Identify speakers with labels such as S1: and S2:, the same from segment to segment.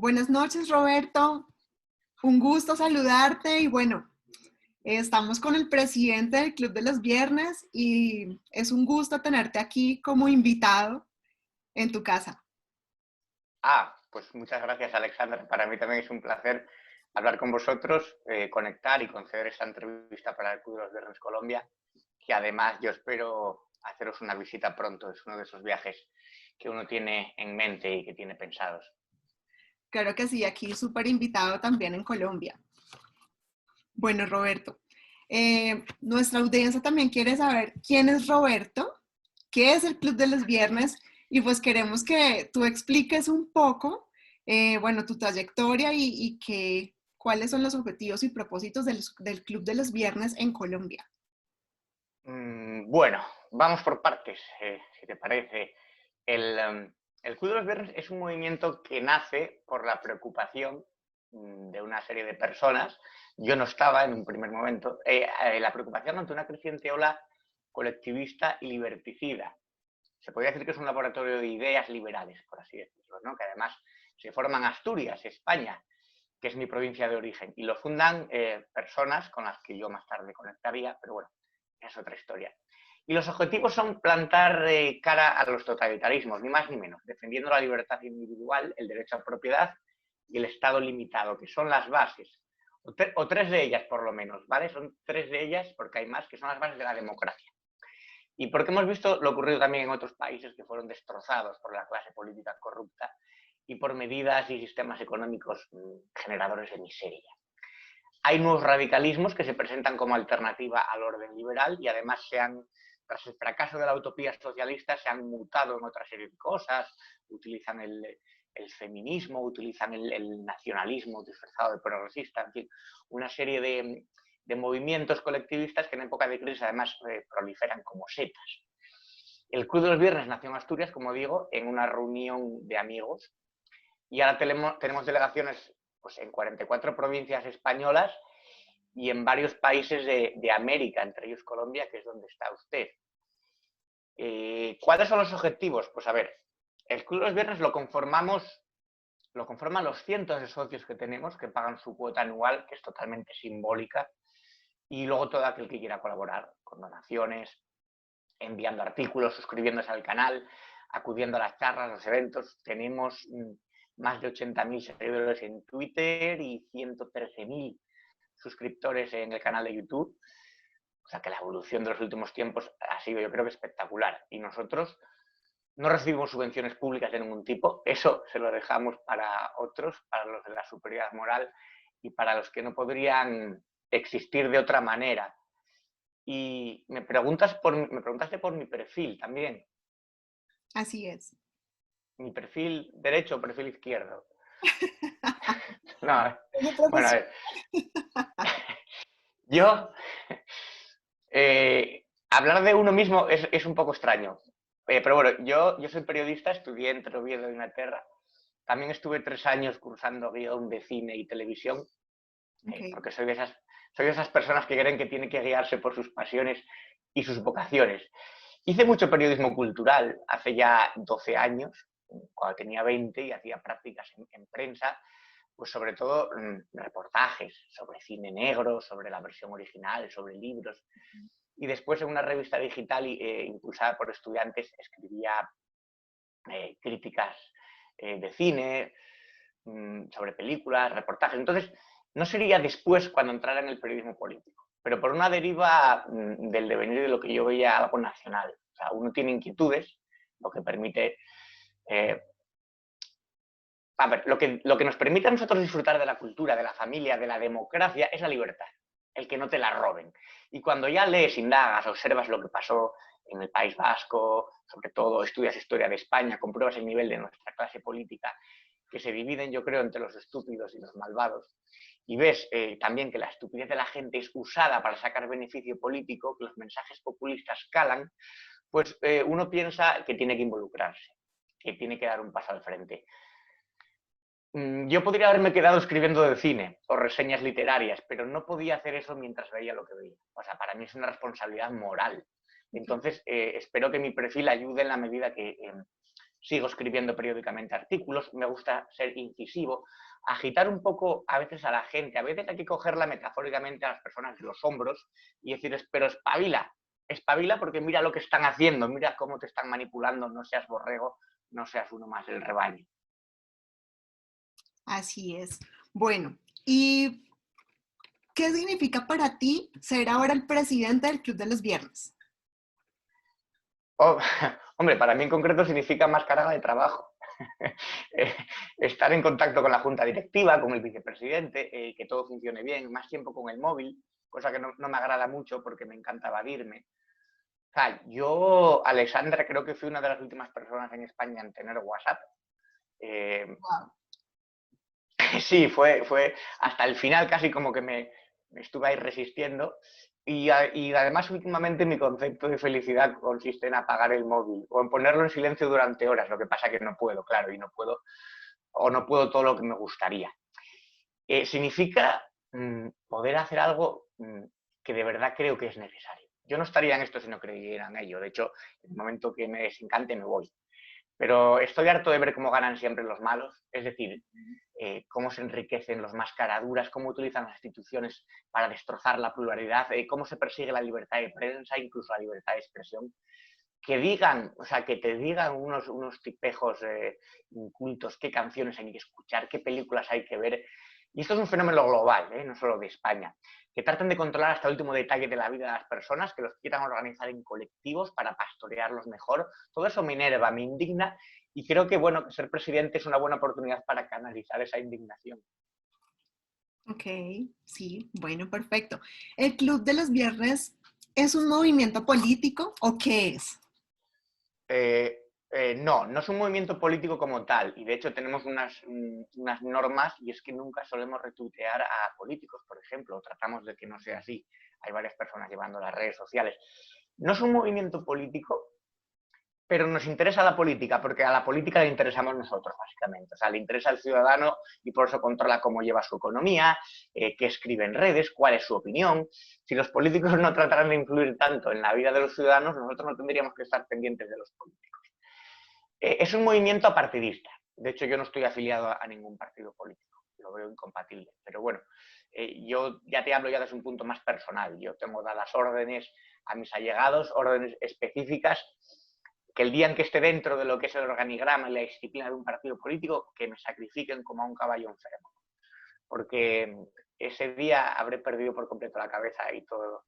S1: Buenas noches, Roberto. Un gusto saludarte y bueno, estamos con el presidente del Club de los Viernes y es un gusto tenerte aquí como invitado en tu casa.
S2: Pues muchas gracias, Alexandra. Para mí también es un placer hablar con vosotros, conectar y conceder esta entrevista para el Club de los Viernes Colombia, que además yo espero haceros una visita pronto. Es uno de esos viajes que uno tiene en mente y que tiene pensados.
S1: Claro que sí, aquí súper invitado también en Colombia. Bueno, Roberto, nuestra audiencia también quiere saber quién es Roberto, qué es el Club de los Viernes y pues queremos que tú expliques un poco, bueno, tu trayectoria y cuáles son los objetivos y propósitos del Club de los Viernes en Colombia.
S2: Bueno, vamos por partes, si te parece. El Club de los Viernes es un movimiento que nace por la preocupación de una serie de personas. Yo no estaba en un primer momento. La preocupación ante una creciente ola colectivista y liberticida. Se podría decir que es un laboratorio de ideas liberales, por así decirlo, ¿no? Que además se forma en Asturias, España, que es mi provincia de origen, y lo fundan personas con las que yo más tarde conectaría, pero bueno, es otra historia. Y los objetivos son plantar cara a los totalitarismos, ni más ni menos, defendiendo la libertad individual, el derecho a propiedad y el Estado limitado, que son las bases, o tres de ellas por lo menos, ¿vale? Son tres de ellas, porque hay más, que son las bases de la democracia. Y porque hemos visto lo ocurrido también en otros países que fueron destrozados por la clase política corrupta y por medidas y sistemas económicos generadores de miseria. Hay nuevos radicalismos que se presentan como alternativa al orden liberal y además tras el fracaso de la utopía socialista, se han mutado en otra serie de cosas, utilizan el feminismo, utilizan el nacionalismo disfrazado de progresista, en fin, una serie de movimientos colectivistas que en época de crisis además proliferan como setas. El Club de los Viernes nació en Asturias, como digo, en una reunión de amigos y ahora tenemos delegaciones pues, en 44 provincias españolas y en varios países de América, entre ellos Colombia, que es donde está usted. ¿Cuáles son los objetivos? Pues a ver, el Club de los Viernes lo conforman los cientos de socios que tenemos, que pagan su cuota anual, que es totalmente simbólica, y luego todo aquel que quiera colaborar con donaciones, enviando artículos, suscribiéndose al canal, acudiendo a las charlas, a los eventos. Tenemos más de 80.000 seguidores en Twitter y 113.000 suscriptores en el canal de YouTube. O sea que la evolución de los últimos tiempos ha sido, yo creo que espectacular. Y nosotros no recibimos subvenciones públicas de ningún tipo. Eso se lo dejamos para otros, para los de la superioridad moral y para los que no podrían existir de otra manera. Y me preguntaste por mi perfil también.
S1: Así es.
S2: Mi perfil derecho o perfil izquierdo. No,
S1: Como
S2: bueno, a
S1: profesión.
S2: ver. Yo, hablar de uno mismo es un poco extraño. Pero bueno, yo soy periodista, estudié entre Oviedo e Inglaterra. También estuve 3 años cursando guión de cine y televisión,
S1: Okay.
S2: porque soy de esas personas que creen que tienen que guiarse por sus pasiones y sus vocaciones. Hice mucho periodismo cultural hace ya 12 años, cuando tenía 20 y hacía prácticas en prensa, pues sobre todo reportajes sobre cine negro, sobre la versión original, sobre libros. Y después en una revista digital impulsada por estudiantes escribía críticas de cine, sobre películas, reportajes. Entonces, no sería después cuando entrara en el periodismo político, pero por una deriva del devenir de lo que yo veía algo nacional. O sea, uno tiene inquietudes, lo que permite... a ver, lo que nos permite a nosotros disfrutar de la cultura, de la familia, de la democracia, es la libertad, el que no te la roben. Y cuando ya lees, indagas, observas lo que pasó en el País Vasco, sobre todo estudias historia de España, compruebas el nivel de nuestra clase política, que se dividen, yo creo, entre los estúpidos y los malvados, y ves también que la estupidez de la gente es usada para sacar beneficio político, que los mensajes populistas calan, pues uno piensa que tiene que involucrarse, que tiene que dar un paso al frente. Yo podría haberme quedado escribiendo de cine o reseñas literarias, pero no podía hacer eso mientras veía lo que veía. O sea, para mí es una responsabilidad moral.
S1: Okay.
S2: Entonces, espero que mi perfil ayude en la medida sigo escribiendo periódicamente artículos, me gusta ser incisivo, agitar un poco a veces a la gente, a veces hay que cogerla metafóricamente a las personas de los hombros y decirles, pero espabila, espabila porque mira lo que están haciendo, mira cómo te están manipulando, no seas borrego, no seas uno más del rebaño.
S1: Así es. Bueno, ¿y qué significa para ti ser ahora el presidente del Club de los Viernes?
S2: Oh, hombre, para mí en concreto significa más carga de trabajo. Estar en contacto con la junta directiva, con el vicepresidente, que todo funcione bien, más tiempo con el móvil, cosa que no me agrada mucho porque me encanta evadirme. O sea, yo, Alexandra, creo que fui una de las últimas personas en España en tener WhatsApp. Eh,
S1: Wow.
S2: sí, fue hasta el final casi como que me estuve ahí resistiendo. Y además, últimamente mi concepto de felicidad consiste en apagar el móvil o en ponerlo en silencio durante horas. Lo que pasa que no puedo, claro, y no puedo, o no puedo todo lo que me gustaría. Significa poder hacer algo que de verdad creo que es necesario. Yo no estaría en esto si no creyera en ello. De hecho, en el momento que me desencante me voy. Pero estoy harto de ver cómo ganan siempre los malos, es decir, cómo se enriquecen los más caraduras, cómo utilizan las instituciones para destrozar la pluralidad, cómo se persigue la libertad de prensa, incluso la libertad de expresión. Que digan, o sea, que te digan unos tipejos incultos qué canciones hay que escuchar, qué películas hay que ver. Y esto es un fenómeno global, no solo de España. Que traten de controlar hasta el último detalle de la vida de las personas, que los quieran organizar en colectivos para pastorearlos mejor. Todo eso me enerva, me indigna y creo que, bueno, que ser presidente es una buena oportunidad para canalizar esa indignación.
S1: Ok, sí, bueno, perfecto. ¿El Club de los Viernes es un movimiento político o qué es?
S2: No es un movimiento político como tal y de hecho tenemos unas normas y es que nunca solemos retuitear a políticos, por ejemplo, o tratamos de que no sea así. Hay varias personas llevando las redes sociales. No es un movimiento político, pero nos interesa la política, porque a la política le interesamos nosotros, básicamente. O sea, le interesa al ciudadano y por eso controla cómo lleva su economía, qué escribe en redes, cuál es su opinión. Si los políticos no trataran de influir tanto en la vida de los ciudadanos, nosotros no tendríamos que estar pendientes de los políticos. Es un movimiento apartidista. De hecho, yo no estoy afiliado a ningún partido político. Lo veo incompatible. Pero bueno, yo ya te hablo ya desde un punto más personal. Yo tengo dadas órdenes a mis allegados, órdenes específicas, que el día en que esté dentro de lo que es el organigrama y la disciplina de un partido político, que me sacrifiquen como a un caballo enfermo. Porque ese día habré perdido por completo la cabeza y todo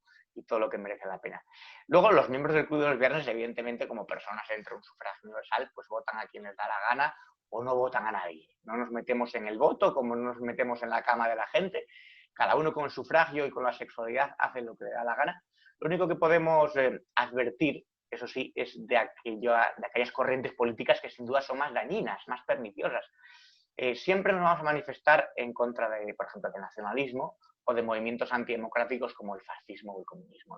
S2: lo que merece la pena. Luego, los miembros del Club de los Viernes, evidentemente, como personas entre un sufragio universal, pues votan a quien les da la gana o no votan a nadie. No nos metemos en el voto como no nos metemos en la cama de la gente. Cada uno con el sufragio y con la sexualidad hace lo que le da la gana. Lo único que podemos advertir, eso sí, es de aquellas corrientes políticas que sin duda son más dañinas, más perniciosas. Siempre nos vamos a manifestar en contra de, por ejemplo, del nacionalismo o de movimientos antidemocráticos como el fascismo o el comunismo.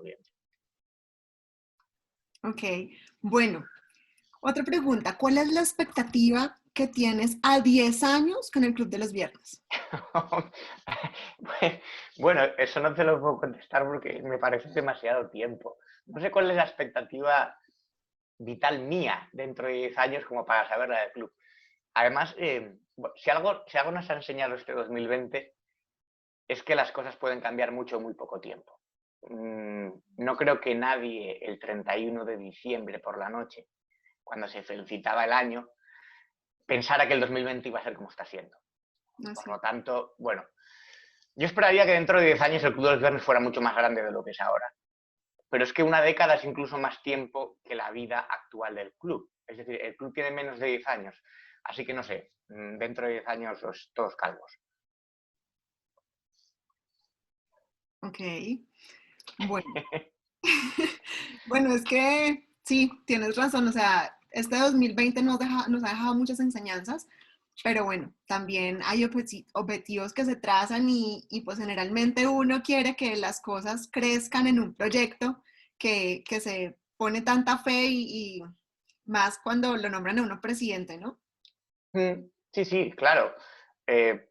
S1: Ok, bueno, otra pregunta. ¿Cuál es la expectativa que tienes a 10 años con el Club de los Viernes?
S2: Bueno, eso no te lo puedo contestar porque me parece demasiado tiempo. No sé cuál es la expectativa vital mía dentro de 10 años como para saber la del club. Además, si algo nos ha enseñado este 2020 es que las cosas pueden cambiar mucho en muy poco tiempo. No creo que nadie el 31 de diciembre por la noche, cuando se felicitaba el año, pensara que el 2020 iba a ser como está siendo. Por
S1: Así.
S2: lo tanto, bueno, yo esperaría que dentro de 10 años el Club de los Viernes fuera mucho más grande de lo que es ahora. Pero es que una década es incluso más tiempo que la vida actual del club. Es decir, el club tiene menos de 10 años. Así que no sé, dentro de 10 años todos calvos.
S1: Ok, bueno. Bueno, es que sí, tienes razón. O sea, este 2020 nos ha dejado muchas enseñanzas, pero bueno, también hay objetivos que se trazan y pues generalmente uno quiere que las cosas crezcan en un proyecto que se pone tanta fe y más cuando lo nombran a uno presidente, ¿no?
S2: Sí, sí, claro. Eh,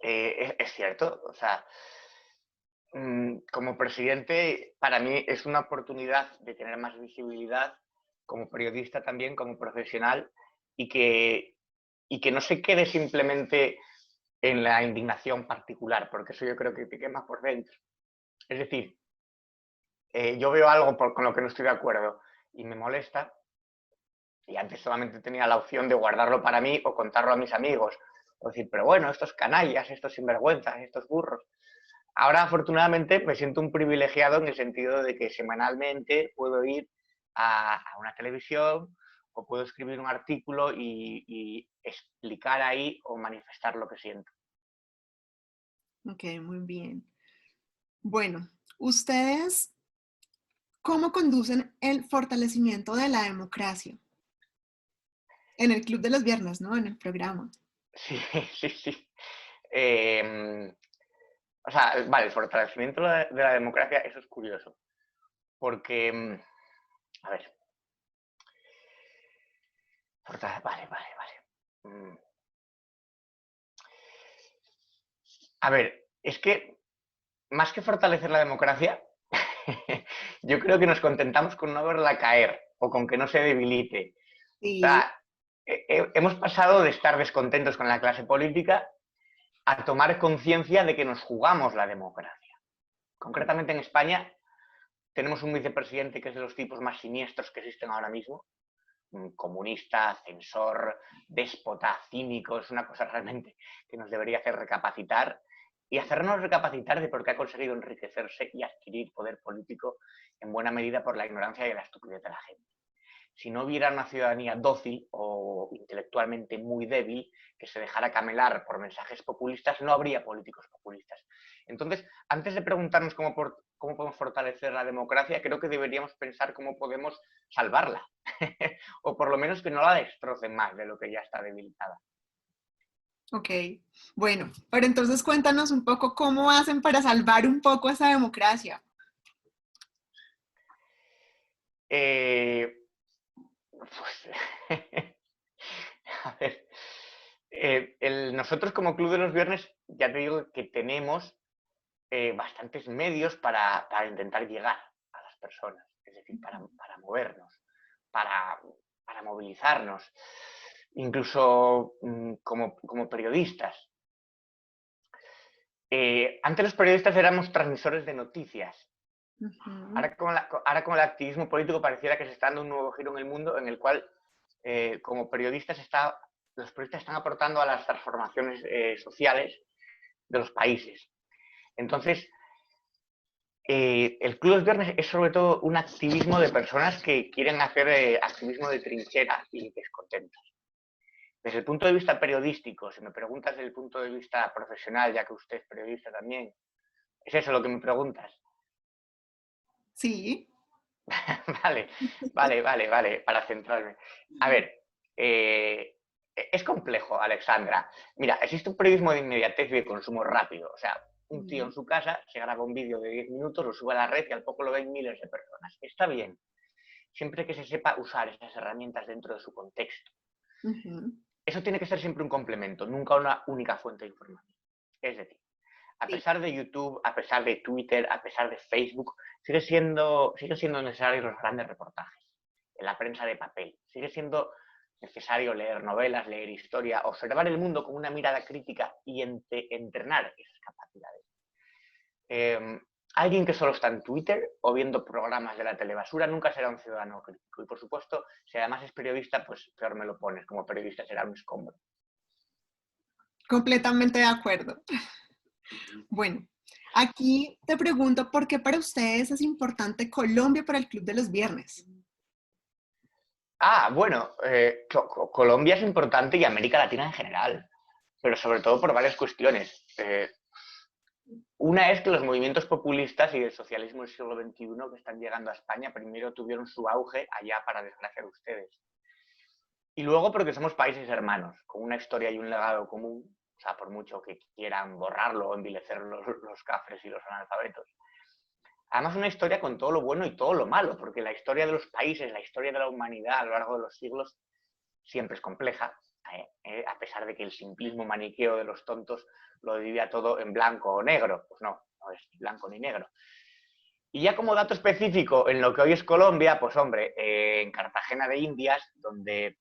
S2: es cierto. O sea, como presidente, para mí es una oportunidad de tener más visibilidad como periodista también, como profesional, y que no se quede simplemente en la indignación particular, porque eso yo creo que te quema por dentro. Es decir, yo veo algo con lo que no estoy de acuerdo y me molesta, y antes solamente tenía la opción de guardarlo para mí o contarlo a mis amigos, o decir, pero bueno, estos canallas, estos sinvergüenzas, estos burros. Ahora, afortunadamente, me siento un privilegiado en el sentido de que semanalmente puedo ir a una televisión o puedo escribir un artículo y explicar ahí o manifestar lo que siento.
S1: Ok, muy bien. Bueno, ¿ustedes cómo conducen el fortalecimiento de la democracia? En el Club de los Viernes, ¿no? En el programa.
S2: Sí, sí, sí. O sea, vale, el fortalecimiento de la democracia, eso es curioso. Porque, a ver, vale, vale, vale. A ver, es que más que fortalecer la democracia, yo creo que nos contentamos con no verla caer o con que no se debilite. O
S1: Sí,
S2: sea, hemos pasado de estar descontentos con la clase política a tomar conciencia de que nos jugamos la democracia. Concretamente en España tenemos un vicepresidente que es de los tipos más siniestros que existen ahora mismo, un comunista, censor, déspota, cínico, es una cosa realmente que nos debería hacer recapacitar y hacernos recapacitar de por qué ha conseguido enriquecerse y adquirir poder político en buena medida por la ignorancia y la estupidez de la gente. Si no hubiera una ciudadanía dócil o intelectualmente muy débil que se dejara camelar por mensajes populistas, no habría políticos populistas. Entonces, antes de preguntarnos cómo podemos fortalecer la democracia, creo que deberíamos pensar cómo podemos salvarla, o por lo menos que no la destrocen más de lo que ya está debilitada.
S1: ok. Bueno, pero entonces cuéntanos un poco cómo hacen para salvar un poco esa democracia.
S2: Eh, pues, a ver, nosotros como Club de los Viernes, ya te digo que tenemos bastantes medios para intentar llegar a las personas, es decir, para movernos, para movilizarnos, incluso como periodistas. Antes los periodistas éramos transmisores de noticias.
S1: Ujú.
S2: Ahora con el activismo político pareciera que se está dando un nuevo giro en el mundo en el cual como periodistas los periodistas están aportando a las transformaciones sociales de los países. Entonces, el Club de los Viernes es sobre todo un activismo de personas que quieren hacer activismo de trinchera y descontentos. Desde el punto de vista periodístico, si me preguntas desde el punto de vista profesional, ya que usted es periodista también, ¿es eso lo que me preguntas?
S1: Sí.
S2: Vale, vale, vale, vale, para centrarme. A ver, es complejo, Alexandra. Mira, existe un periodismo de inmediatez y de consumo rápido. O sea, un tío en
S1: Sí.
S2: su casa se graba un vídeo de 10 minutos, lo sube a la red y al poco lo ven miles de personas. Está bien, siempre que se sepa usar esas herramientas dentro de su contexto.
S1: Ujú.
S2: Eso tiene que ser siempre un complemento, nunca una única fuente de información. Es decir, a
S1: Sí.
S2: pesar de YouTube, a pesar de Twitter, a pesar de Facebook, siguen siendo necesarios los grandes reportajes en la prensa de papel. Sigue siendo necesario leer novelas, leer historia, observar el mundo con una mirada crítica y entrenar esas capacidades. Alguien que solo está en Twitter o viendo programas de la telebasura nunca será un ciudadano crítico. Y por supuesto, si además es periodista, pues peor me lo pones. Como periodista será un escombro.
S1: Completamente de acuerdo. Bueno, aquí te pregunto por qué para ustedes es importante Colombia para el Club de los Viernes.
S2: Bueno, Colombia es importante y América Latina en general, pero sobre todo por varias cuestiones. Una es que los movimientos populistas y el socialismo del siglo XXI que están llegando a España primero tuvieron su auge allá, para desgracia de ustedes. Y luego porque somos países hermanos, con una historia y un legado común, o sea, por mucho que quieran borrarlo o envilecer los cafres y los analfabetos. Además, una historia con todo lo bueno y todo lo malo, porque la historia de los países, la historia de la humanidad a lo largo de los siglos siempre es compleja, a pesar de que el simplismo maniqueo de los tontos lo divide todo en blanco o negro. Pues no, no es blanco ni negro. Y ya como dato específico en lo que hoy es Colombia, pues hombre, en Cartagena de Indias, donde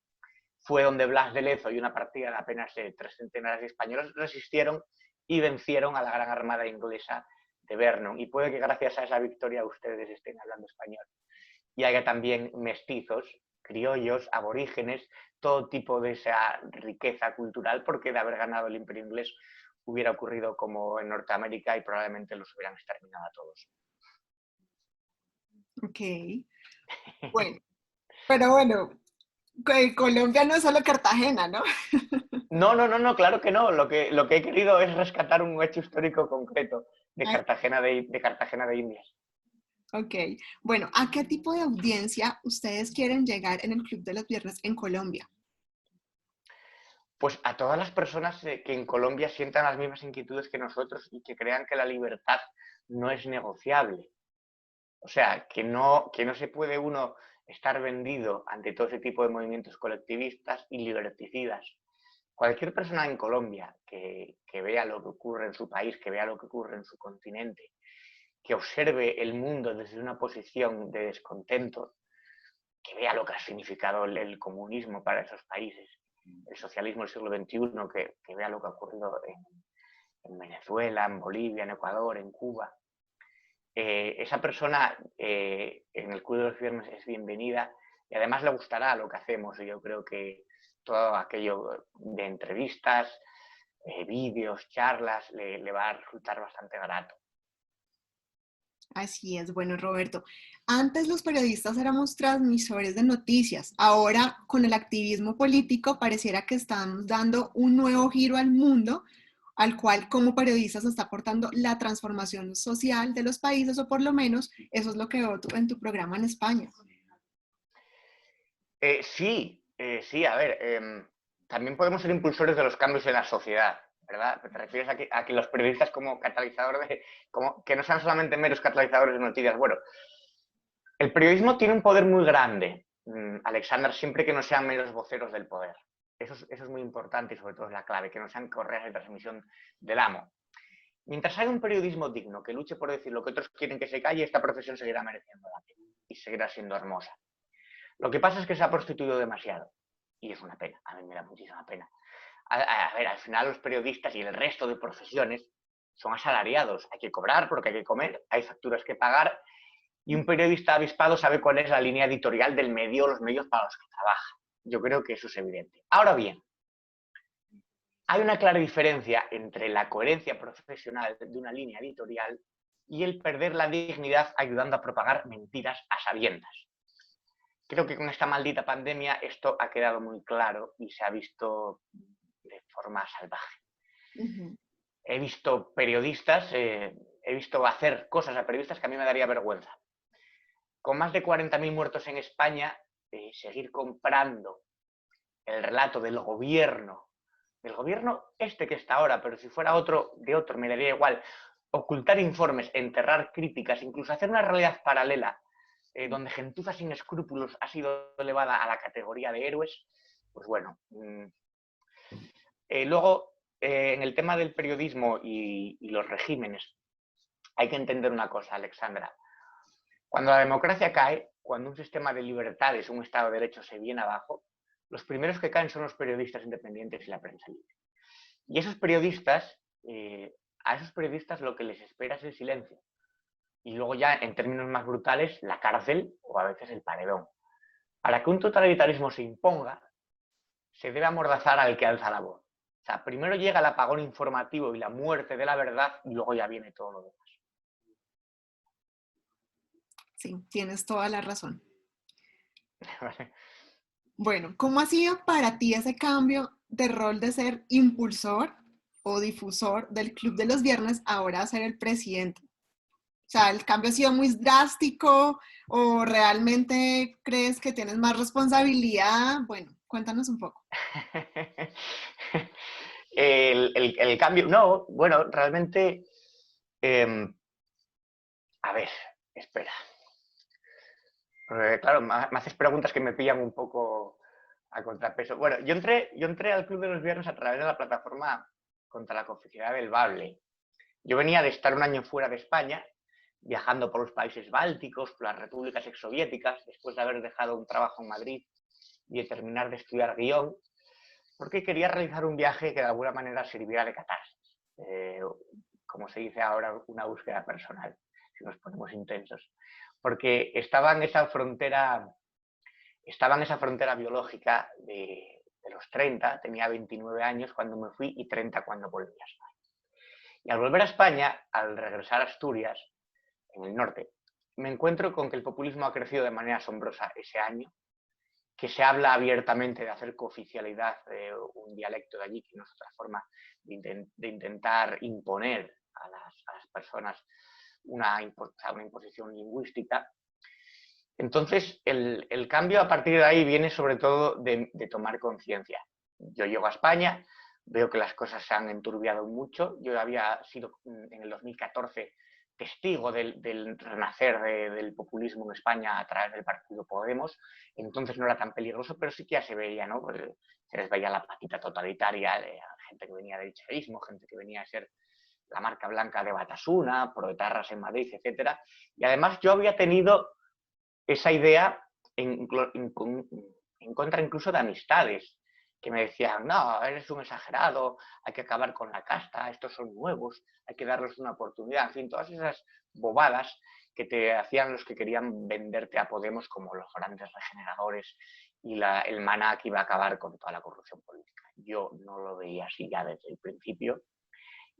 S2: fue donde Blas de Lezo y una partida de apenas 3 centenares de españoles resistieron y vencieron a la gran armada inglesa de Vernon. Y puede que gracias a esa victoria ustedes estén hablando español. Y haya también mestizos, criollos, aborígenes, todo tipo de esa riqueza cultural, porque de haber ganado el Imperio Inglés hubiera ocurrido como en Norteamérica y probablemente los hubieran exterminado a todos.
S1: Ok, bueno, pero bueno, Colombia no es solo Cartagena, ¿no?
S2: No, claro que no. Lo que he querido es rescatar un hecho histórico concreto de
S1: Ah,
S2: Cartagena de Indias.
S1: ok, bueno, ¿a qué tipo de audiencia ustedes quieren llegar en el Club de los Viernes en Colombia?
S2: Pues a todas las personas que en Colombia sientan las mismas inquietudes que nosotros y que crean que la libertad no es negociable. O sea, que no se puede uno estar vendido ante todo ese tipo de movimientos colectivistas y liberticidas. Cualquier persona en Colombia que vea lo que ocurre en su país, que vea lo que ocurre en su continente, que observe el mundo desde una posición de descontento, que vea lo que ha significado el comunismo para esos países, el socialismo del siglo XXI, que vea lo que ha ocurrido en Venezuela, en Bolivia, en Ecuador, en Cuba. Esa persona en el Club de los Viernes es bienvenida y además le gustará lo que hacemos. Y yo creo que todo aquello de entrevistas, vídeos, charlas, le va a resultar bastante grato.
S1: Así es, bueno, Roberto. Antes los periodistas éramos transmisores de noticias. Ahora, con el activismo político, pareciera que estamos dando un nuevo giro al mundo, al cual como periodistas está aportando la transformación social de los países, o por lo menos eso es lo que veo en tu programa en España.
S2: Sí, a ver, también podemos ser impulsores de los cambios en la sociedad, ¿verdad? ¿Te refieres a que los periodistas como catalizadores que no sean solamente meros catalizadores de noticias? Bueno, el periodismo tiene un poder muy grande, Alexander, siempre que no sean meros voceros del poder. Eso es muy importante y sobre todo es la clave, que no sean correas de transmisión del amo. Mientras haya un periodismo digno que luche por decir lo que otros quieren que se calle, esta profesión seguirá mereciendo la pena y seguirá siendo hermosa. Lo que pasa es que se ha prostituido demasiado y es una pena, a mí me da muchísima pena. A ver, al final los periodistas y el resto de profesiones son asalariados, hay que cobrar porque hay que comer, hay facturas que pagar y un periodista avispado sabe cuál es la línea editorial del medio, los medios para los que trabaja. Yo creo que eso es evidente. Ahora bien, hay una clara diferencia entre la coherencia profesional de una línea editorial y el perder la dignidad ayudando a propagar mentiras a sabiendas. Creo que con esta maldita pandemia esto ha quedado muy claro y se ha visto de forma salvaje.
S1: Ujú.
S2: He visto periodistas, he visto hacer cosas a periodistas que a mí me daría vergüenza. Con más de 40.000 muertos en España, seguir comprando el relato del gobierno este que está ahora, pero si fuera otro, de otro, me daría igual, ocultar informes, enterrar críticas, incluso hacer una realidad paralela donde gentuza sin escrúpulos ha sido elevada a la categoría de héroes, pues bueno. Luego, en el tema del periodismo y los regímenes, hay que entender una cosa, Alexandra. Cuando la democracia cae, cuando un sistema de libertades, un Estado de Derecho se viene abajo, los primeros que caen son los periodistas independientes y la prensa libre. Y esos periodistas, a esos periodistas lo que les espera es el silencio. Y luego ya, en términos más brutales, la cárcel o a veces el paredón. Para que un totalitarismo se imponga, se debe amordazar al que alza la voz. O sea, primero llega el apagón informativo y la muerte de la verdad y luego ya viene todo lo demás.
S1: Sí, tienes toda la razón.
S2: ¿Vale?
S1: Bueno, ¿cómo ha sido para ti ese cambio de rol de ser impulsor o difusor del Club de los Viernes ahora a ser el presidente? O sea, ¿el cambio ha sido muy drástico o realmente crees que tienes más responsabilidad? Bueno, cuéntanos un poco.
S2: El cambio, no, bueno, realmente, eh, a ver, espera. Claro, me haces preguntas que me pillan un poco a contrapeso. Bueno, yo entré al Club de los Viernes a través de la plataforma contra la conflictividad del Bable. Yo venía de estar un año fuera de España, viajando por los países bálticos, por las repúblicas exsoviéticas, después de haber dejado un trabajo en Madrid y de terminar de estudiar guión, porque quería realizar un viaje que de alguna manera sirviera de catarsis. Como se dice ahora, una búsqueda personal, si nos ponemos intensos. Porque estaba en esa frontera biológica de los 30, tenía 29 años cuando me fui y 30 cuando volví a España. Y al volver a España, al regresar a Asturias, en el norte, me encuentro con que el populismo ha crecido de manera asombrosa ese año, que se habla abiertamente de hacer cooficialidad de un dialecto de allí, que no es otra forma de intentar imponer a las personas una imposición lingüística. Entonces, el cambio a partir de ahí viene sobre todo de tomar conciencia. Yo llego a España, veo que las cosas se han enturbiado mucho. Yo había sido en el 2014 testigo del renacer del populismo en España a través del partido Podemos. Entonces no era tan peligroso, pero sí que ya se veía, ¿no? Pues se les veía la patita totalitaria de gente que venía del chavismo, gente que venía a ser la marca blanca de Batasuna, proetarras en Madrid, etcétera. Y además yo había tenido esa idea en contra incluso de amistades que me decían, no, eres un exagerado, hay que acabar con la casta, estos son nuevos, hay que darles una oportunidad, en fin, todas esas bobadas que te hacían los que querían venderte a Podemos como los grandes regeneradores y el maná que iba a acabar con toda la corrupción política. Yo no lo veía así ya desde el principio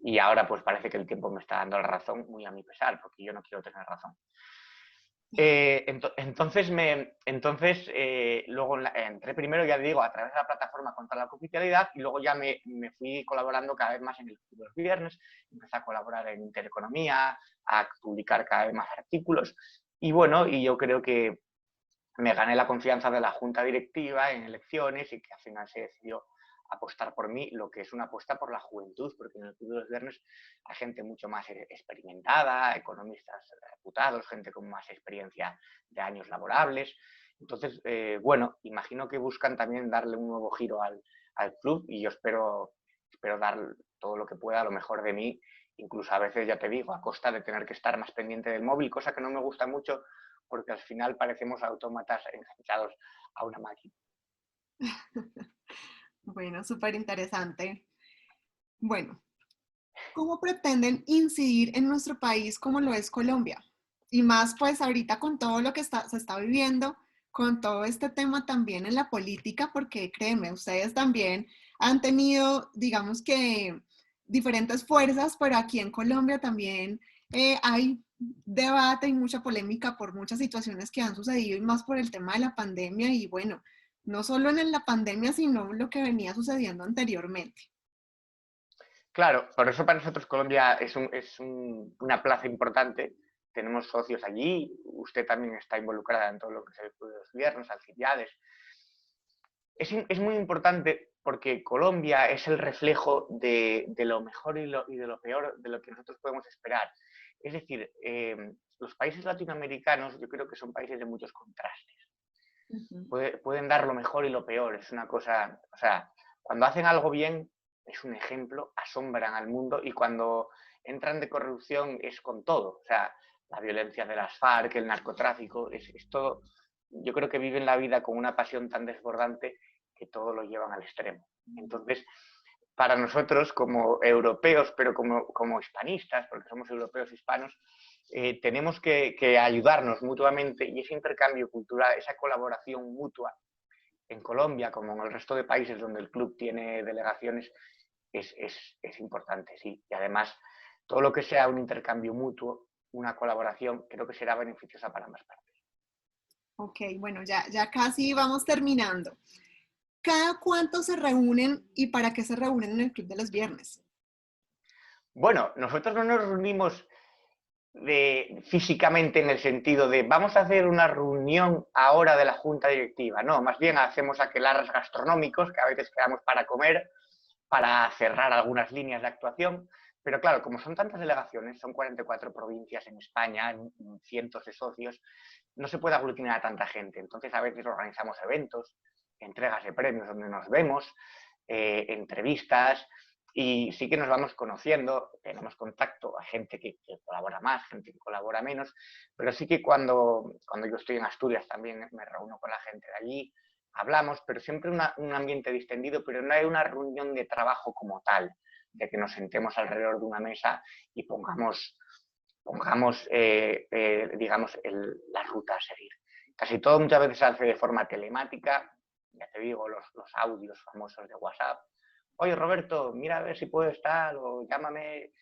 S2: y ahora pues parece que el tiempo me está dando la razón, muy a mi pesar, porque yo no quiero tener razón. Luego entré primero, ya digo, a través de la plataforma contra la cooficialidad y luego ya me fui colaborando cada vez más en el Club de los Viernes, empecé a colaborar en Intereconomía, a publicar cada vez más artículos y bueno, y yo creo que me gané la confianza de la junta directiva en elecciones y que al final se decidió apostar por mí, lo que es una apuesta por la juventud, porque en el Club de los Viernes hay gente mucho más experimentada, economistas reputados, gente con más experiencia de años laborables. Entonces, bueno, imagino que buscan también darle un nuevo giro al club y yo espero dar todo lo que pueda, lo mejor de mí, incluso a veces, ya te digo, a costa de tener que estar más pendiente del móvil, cosa que no me gusta mucho porque al final parecemos autómatas enganchados a una máquina.
S1: Bueno, súper interesante. Bueno, ¿cómo pretenden incidir en nuestro país como lo es Colombia? Y más pues ahorita con todo lo que se está viviendo, con todo este tema también en la política, porque créeme, ustedes también han tenido, digamos que, diferentes fuerzas, pero aquí en Colombia también hay debate y mucha polémica por muchas situaciones que han sucedido y más por el tema de la pandemia y bueno, no solo en la pandemia, sino lo que venía sucediendo anteriormente.
S2: Claro, por eso para nosotros Colombia es una plaza importante. Tenemos socios allí, usted también está involucrada en todo lo que es el Club de los Viernes, Alcibiades. Es muy importante porque Colombia es el reflejo de lo mejor y de lo peor de lo que nosotros podemos esperar. Es decir, los países latinoamericanos yo creo que son países de muchos contrastes.
S1: Ujú.
S2: Pueden dar lo mejor y lo peor. Es una cosa, o sea, cuando hacen algo bien es un ejemplo, asombran al mundo y cuando entran de corrupción es con todo. O sea, la violencia de las FARC, el narcotráfico, es todo. Yo creo que viven la vida con una pasión tan desbordante que todo lo llevan al extremo. Entonces, para nosotros como europeos, pero como hispanistas, porque somos europeos hispanos, tenemos que ayudarnos mutuamente y ese intercambio cultural, esa colaboración mutua en Colombia, como en el resto de países donde el club tiene delegaciones, es importante, sí. Y además, todo lo que sea un intercambio mutuo, una colaboración, creo que será beneficiosa para ambas partes.
S1: Ok, bueno, ya casi vamos terminando. ¿Cada cuánto se reúnen y para qué se reúnen en el Club de los Viernes?
S2: Bueno, nosotros no nos reunimos físicamente en el sentido de vamos a hacer una reunión ahora de la junta directiva. No, más bien hacemos aquelarres gastronómicos que a veces quedamos para comer, para cerrar algunas líneas de actuación. Pero claro, como son tantas delegaciones, son 44 provincias en España, cientos de socios, no se puede aglutinar a tanta gente. Entonces a veces organizamos eventos, entregas de premios donde nos vemos, entrevistas, y sí que nos vamos conociendo, tenemos contacto a gente que colabora más, gente que colabora menos, pero sí que cuando yo estoy en Asturias también me reúno con la gente de allí, hablamos, pero siempre un ambiente distendido, pero no hay una reunión de trabajo como tal, de que nos sentemos alrededor de una mesa y pongamos digamos, la ruta a seguir. Casi todo muchas veces se hace de forma telemática, ya te digo, los audios famosos de WhatsApp. Oye, Roberto, mira a ver si puedes tal, o llámame.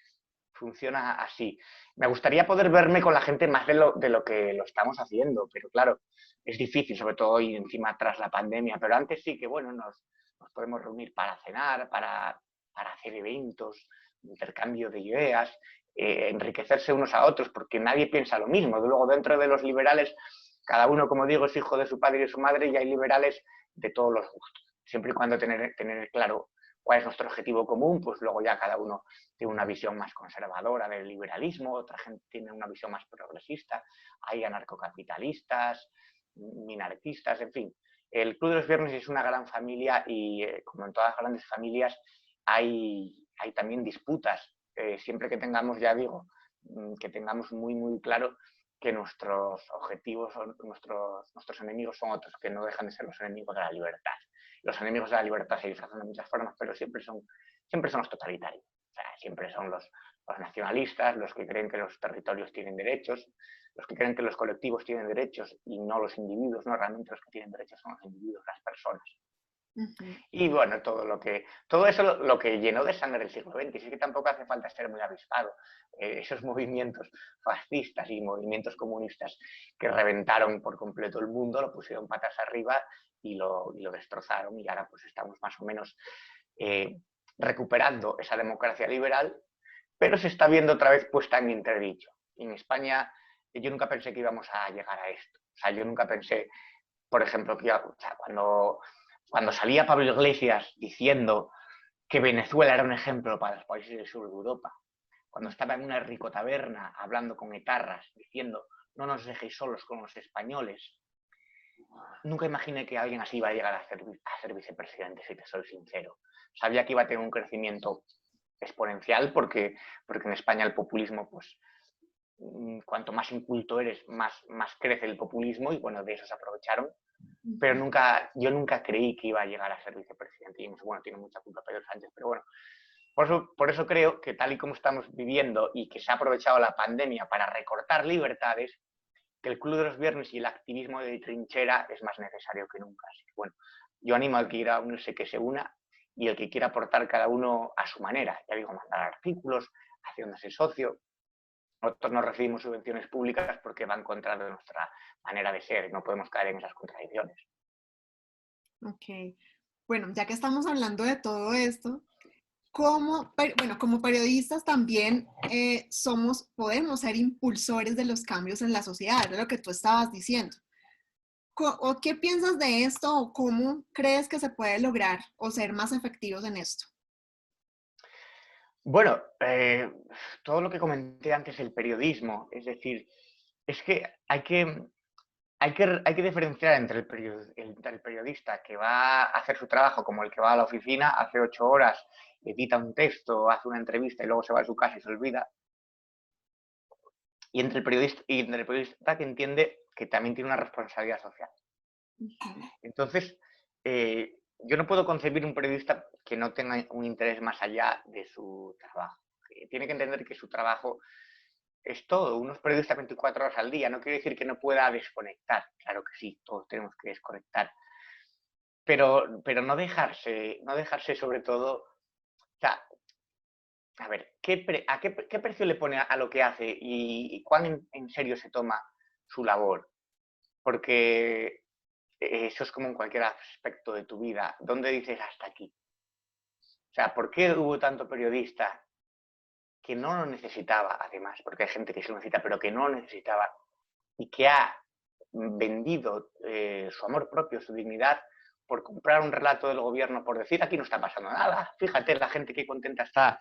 S2: Funciona así. Me gustaría poder verme con la gente más de lo que lo estamos haciendo, pero claro, es difícil, sobre todo hoy encima tras la pandemia, pero antes sí que, bueno, nos podemos reunir para cenar, para hacer eventos, intercambio de ideas, enriquecerse unos a otros, porque nadie piensa lo mismo. Luego, dentro de los liberales, cada uno, como digo, es hijo de su padre y de su madre, y hay liberales de todos los gustos. Siempre y cuando tener claro cuál es nuestro objetivo común, pues luego ya cada uno tiene una visión más conservadora del liberalismo, otra gente tiene una visión más progresista, hay anarcocapitalistas, minarquistas, en fin. El Club de los Viernes es una gran familia y, como en todas las grandes familias, hay también disputas. Siempre que tengamos, ya digo, que tengamos muy, muy claro que nuestros objetivos, nuestros enemigos son otros, que no dejan de ser los enemigos de la libertad. Los enemigos de la libertad se disfrazan de muchas formas, pero siempre son los totalitarios. O sea, siempre son los nacionalistas, los que creen que los territorios tienen derechos, los que creen que los colectivos tienen derechos y no los individuos, no, realmente los que tienen derechos son los individuos, las personas. Y bueno, todo eso lo que llenó de sangre el siglo XX, sí que tampoco hace falta ser muy avispado. Esos movimientos fascistas y movimientos comunistas que reventaron por completo el mundo, lo pusieron patas arriba y lo destrozaron, y ahora pues estamos más o menos recuperando esa democracia liberal, pero se está viendo otra vez puesta en entredicho. En España yo nunca pensé que íbamos a llegar a esto. O sea, yo nunca pensé, por ejemplo, que cuando salía Pablo Iglesias diciendo que Venezuela era un ejemplo para los países del sur de Europa, cuando estaba en una ricotaberna hablando con etarras, diciendo no nos dejéis solos con los españoles, nunca imaginé que alguien así iba a llegar a ser vicepresidente, si te soy sincero. Sabía que iba a tener un crecimiento exponencial porque en España el populismo, pues, cuanto más inculto eres, más crece el populismo, y bueno, de eso se aprovecharon. Pero yo nunca creí que iba a llegar a ser vicepresidente. Y bueno, tiene mucha culpa Pedro Sánchez, pero bueno, por eso creo que tal y como estamos viviendo y que se ha aprovechado la pandemia para recortar libertades, que el Club de los Viernes y el activismo de trinchera es más necesario que nunca. Así que bueno, yo animo al que quiera unirse que se una, y el que quiera aportar cada uno a su manera. Ya digo, mandar artículos, haciéndose socio. Nosotros no recibimos subvenciones públicas porque va en contra de nuestra manera de ser. No podemos caer en esas contradicciones.
S1: Ok. Bueno, ya que estamos hablando de todo esto, como periodistas también podemos ser impulsores de los cambios en la sociedad, de lo que tú estabas diciendo. ¿O qué piensas de esto, o cómo crees que se puede lograr o ser más efectivos en esto?
S2: Bueno, todo lo que comenté antes, el periodismo, es decir, es que hay que diferenciar entre el periodista que va a hacer su trabajo, como el que va a la oficina, hace 8 horas, edita un texto, hace una entrevista y luego se va a su casa y se olvida, y entre el periodista que entiende que también tiene una responsabilidad social. Entonces, yo no puedo concebir un periodista que no tenga un interés más allá de su trabajo. Tiene que entender que su trabajo es todo. Uno es periodista 24 horas al día. No quiere decir que no pueda desconectar. Claro que sí, todos tenemos que desconectar. Pero no dejarse sobre todo... O sea, a ver, ¿qué precio le pone a lo que hace y cuán en serio se toma su labor? Porque eso es como en cualquier aspecto de tu vida. ¿Dónde dices hasta aquí? O sea, ¿por qué hubo tanto periodista que no lo necesitaba, además? Porque hay gente que sí lo necesita, pero que no lo necesitaba, y que ha vendido su amor propio, su dignidad, por comprar un relato del gobierno, por decir aquí no está pasando nada. Fíjate la gente que contenta está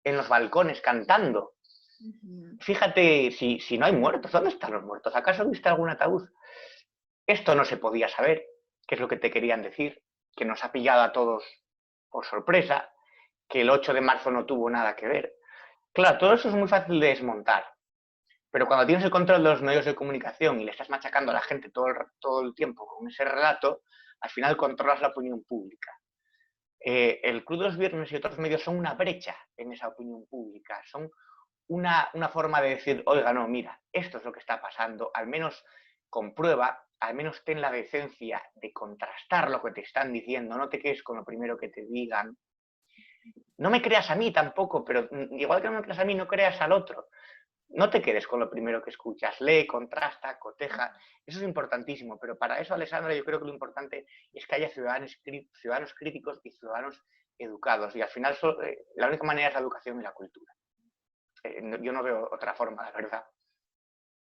S2: en los balcones cantando. Fíjate si no hay muertos. ¿Dónde están los muertos? ¿Acaso viste algún ataúd? Esto no se podía saber, que es lo que te querían decir, que nos ha pillado a todos por sorpresa, que el 8 de marzo no tuvo nada que ver. Claro, todo eso es muy fácil de desmontar, pero cuando tienes el control de los medios de comunicación y le estás machacando a la gente todo el tiempo con ese relato, al final controlas la opinión pública. El Club de los Viernes y otros medios son una brecha en esa opinión pública, son una forma de decir, oiga, no, mira, esto es lo que está pasando, al menos comprueba, al menos ten la decencia de contrastar lo que te están diciendo, no te quedes con lo primero que te digan. No me creas a mí tampoco, pero igual que no me creas a mí, no creas al otro. No te quedes con lo primero que escuchas, lee, contrasta, coteja, eso es importantísimo, pero para eso, Alessandra, yo creo que lo importante es que haya ciudadanos críticos y ciudadanos educados, y al final la única manera es la educación y la cultura. Yo no veo otra forma, la verdad.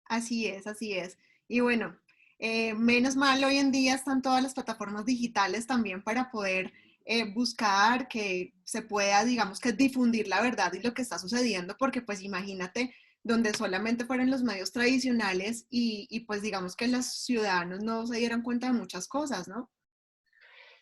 S1: Así es, así es. Y bueno, menos mal hoy en día están todas las plataformas digitales también para poder buscar que se pueda, digamos que difundir la verdad y lo que está sucediendo, porque pues imagínate donde solamente fueran los medios tradicionales y pues digamos que los ciudadanos no se dieran cuenta de muchas cosas, ¿no?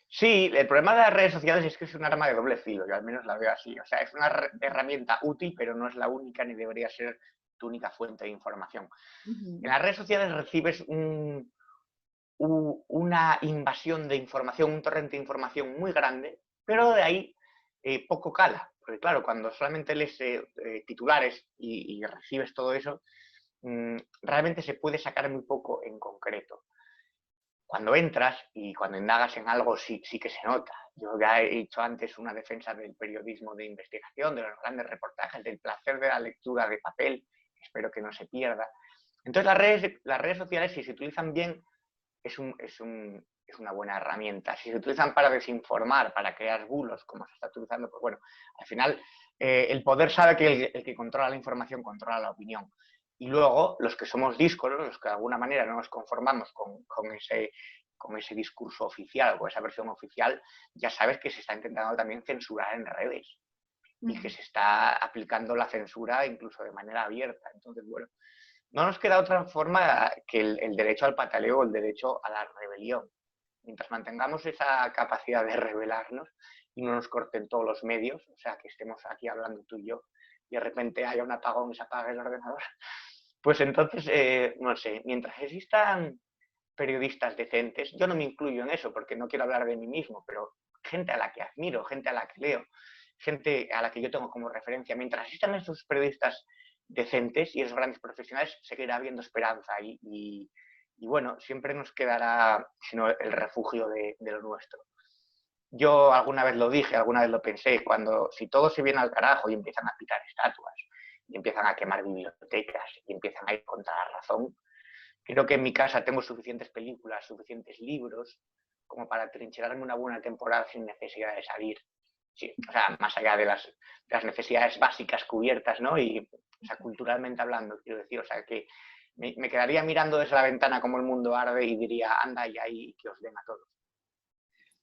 S2: Sí, el problema de las redes sociales es que es un arma de doble filo, yo al menos la veo así. O sea, es una herramienta útil, pero no es la única ni debería ser tu única fuente de información. En
S1: Ujú.
S2: las redes sociales recibes una invasión de información, un torrente de información muy grande, pero de ahí poco cala. Porque claro, cuando solamente lees titulares y recibes todo eso, realmente se puede sacar muy poco en concreto. Cuando entras y cuando indagas en algo sí que se nota. Yo ya he dicho antes una defensa del periodismo de investigación, de los grandes reportajes, del placer de la lectura de papel, espero que no se pierda. Entonces las redes sociales, si se utilizan bien, es una buena herramienta. Si se utilizan para desinformar, para crear bulos, como se está utilizando, pues bueno, al final el poder sabe que el que controla la información controla la opinión. Y luego, los que somos díscolos, los que de alguna manera no nos conformamos con ese discurso oficial o con esa versión oficial, ya sabes que se está intentando también censurar en redes y que
S1: Ujú.
S2: se está aplicando la censura incluso de manera abierta. Entonces, bueno, no nos queda otra forma que el derecho al pataleo o el derecho a la rebelión. Mientras mantengamos esa capacidad de rebelarnos y no nos corten todos los medios, o sea, que estemos aquí hablando tú y yo, y de repente haya un apagón y se apague el ordenador, pues entonces, no sé, mientras existan periodistas decentes, yo no me incluyo en eso porque no quiero hablar de mí mismo, pero gente a la que admiro, gente a la que leo, gente a la que yo tengo como referencia, mientras existan esos periodistas decentes y esos grandes profesionales, seguirá habiendo esperanza y bueno, siempre nos quedará sino el refugio de lo nuestro. Yo alguna vez lo dije, alguna vez lo pensé, si todo se viene al carajo y empiezan a pitar estatuas, y empiezan a quemar bibliotecas, y empiezan a ir contra la razón, creo que en mi casa tengo suficientes películas, suficientes libros, como para trincherarme una buena temporada sin necesidad de salir. Sí, o sea, más allá de las necesidades básicas cubiertas, ¿no? Y, o sea, culturalmente hablando, quiero decir, o sea, que me quedaría mirando desde la ventana como el mundo arde y diría, anda y ahí que os den a todos.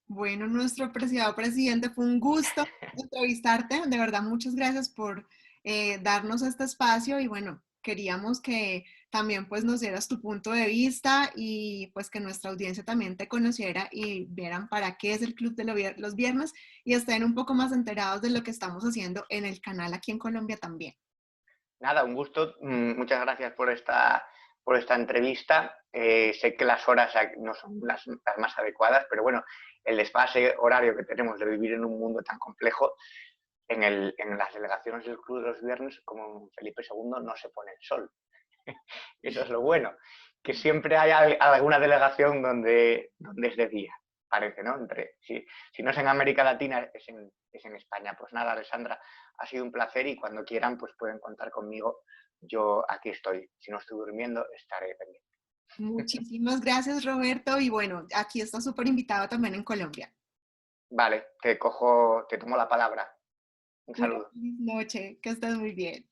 S1: Bueno, nuestro apreciado presidente, fue un gusto entrevistarte. De verdad, muchas gracias por darnos este espacio y bueno, queríamos que también pues nos dieras tu punto de vista y pues que nuestra audiencia también te conociera y vieran para qué es el Club de los Viernes y estén un poco más enterados de lo que estamos haciendo en el canal aquí en Colombia también.
S2: Nada, un gusto. Muchas gracias por esta entrevista. Sé que las horas no son las más adecuadas, pero bueno, el desfase horario que tenemos de vivir en un mundo tan complejo, en las delegaciones del Club de los Viernes, como en Felipe II, no se pone el sol. Eso es lo bueno, que siempre hay alguna delegación donde es de día, parece, ¿no? Si no es en América Latina, es en España. Pues nada, Alessandra, ha sido un placer y cuando quieran, pues pueden contar conmigo. Yo aquí estoy. Si no estoy durmiendo, estaré pendiente.
S1: Muchísimas gracias, Roberto, y bueno, aquí está súper invitado también en Colombia.
S2: Vale, te tomo la palabra. Un
S1: Una
S2: saludo.
S1: feliz noche, que estés muy bien.